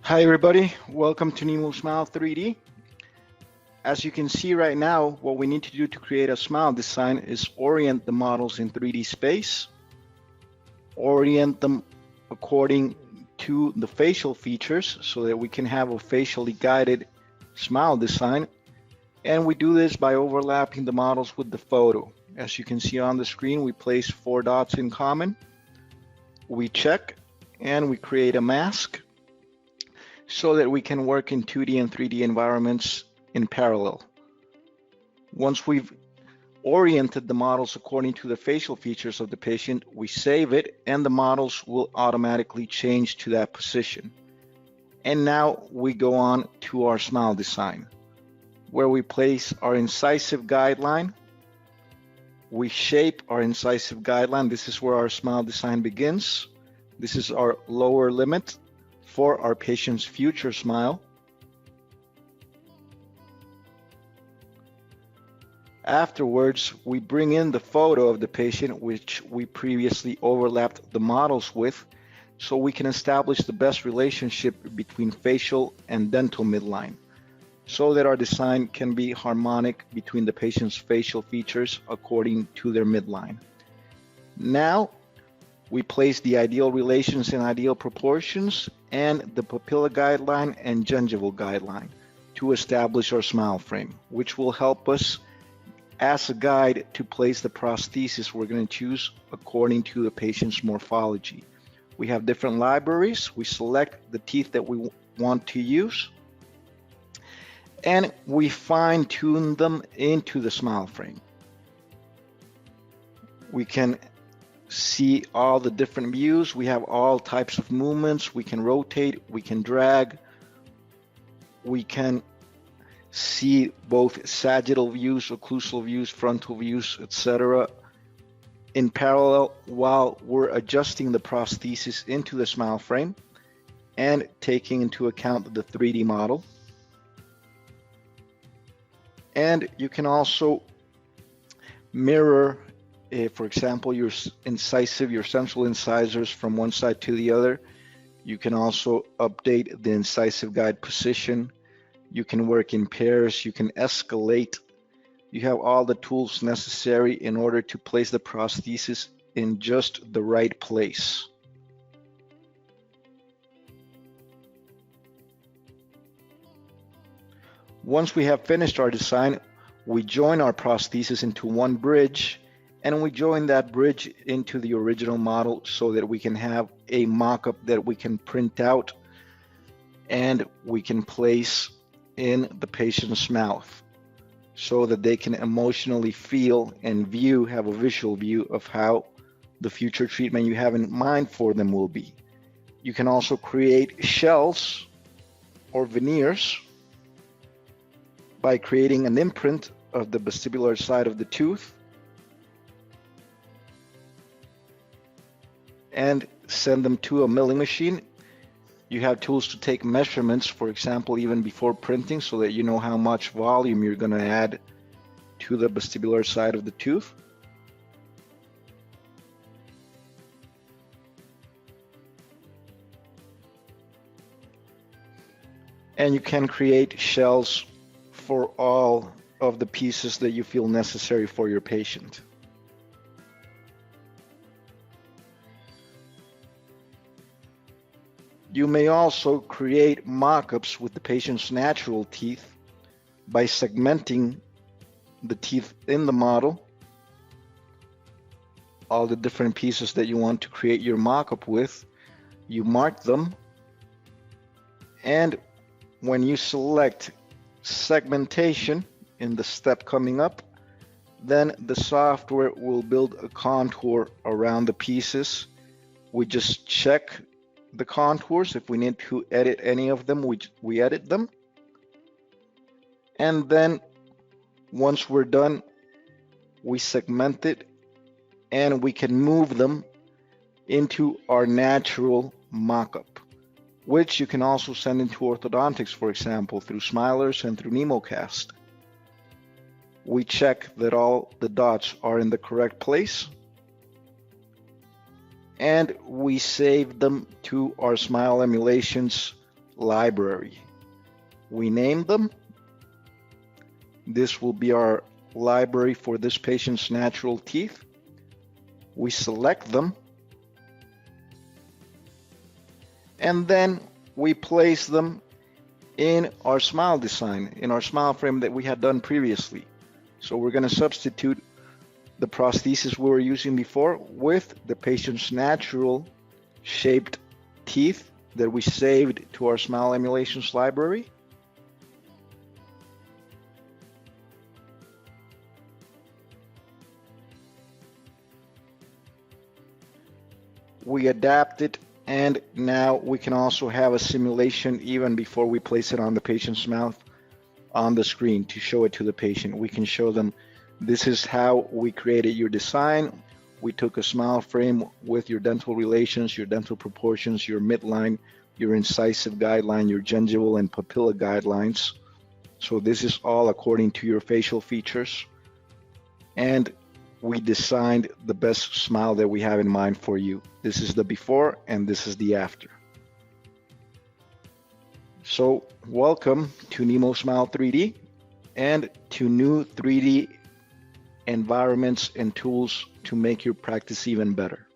Hi everybody, welcome to NemoSmile 3D. As you can see right now, what we need to do to create a smile design is orient the models in 3D space, orient them according to the facial features so that we can have a facially guided smile design. And we do this by overlapping the models with the photo. As you can see on the screen, we place 4 dots in common, we check, and we create a mask so that we can work in 2D and 3D environments in parallel. Once we've oriented the models according to the facial features of the patient, we save it and the models will automatically change to that position. And now we go on to our smile design, where we place our incisive guideline. We shape our incisive guideline. This is where our smile design begins. This is our lower limit for our patient's future smile. Afterwards, we bring in the photo of the patient, which we previously overlapped the models with, so we can establish the best relationship between facial and dental midline, so that our design can be harmonic between the patient's facial features according to their midline. Now, we place the ideal relations and ideal proportions and the papilla guideline and gingival guideline to establish our smile frame, which will help us as a guide to place the prosthesis we're going to choose according to the patient's morphology. We have different libraries. We select the teeth that we want to use, and we fine-tune them into the smile frame. We can see all the different views. We have all types of movements. We can rotate, we can drag, we can see both sagittal views, occlusal views, frontal views, etc. in parallel while we're adjusting the prosthesis into the smile frame and taking into account the 3D model. And you can also mirror, for example, your incisive, your central incisors from one side to the other. You can also update the incisive guide position. You can work in pairs, you can escalate. You have all the tools necessary in order to place the prosthesis in just the right place. Once we have finished our design, we join our prosthesis into one bridge, and we join that bridge into the original model so that we can have a mock-up that we can print out and we can place in the patient's mouth so that they can emotionally feel and view, have a visual view of how the future treatment you have in mind for them will be. You can also create shells or veneers by creating an imprint of the vestibular side of the tooth and send them to a milling machine. You have tools to take measurements, for example, even before printing, so that you know how much volume you're going to add to the vestibular side of the tooth. And you can create shells for all of the pieces that you feel necessary for your patient. You may also create mock-ups with the patient's natural teeth by segmenting the teeth in the model, all the different pieces that you want to create your mock-up with. You mark them, and when you select segmentation in the step coming up, then the software will build a contour around the pieces. We just check the contours. If we need to edit any of them, we edit them. And then once we're done, we segment it and we can move them into our natural mock-up, which you can also send into orthodontics, for example, through Smilers and through NemoCast. We check that all the dots are in the correct place, and we save them to our smile emulations library. We name them. This will be our library for this patient's natural teeth. We select them, and then we place them in our smile design, in our smile frame that we had done previously. So we're going to substitute the prosthesis we were using before with the patient's natural shaped teeth that we saved to our smile emulations library. We adapt it, and now we can also have a simulation even before we place it on the patient's mouth on the screen to show it to the patient. We can show them, this is how we created your design. We took a smile frame with your dental relations, your dental proportions, your midline, your incisive guideline, your gingival and papilla guidelines. So this is all according to your facial features. And we designed the best smile that we have in mind for you. This is the before and this is the after. So welcome to NemoSmile 3D and to new 3D environments and tools to make your practice even better.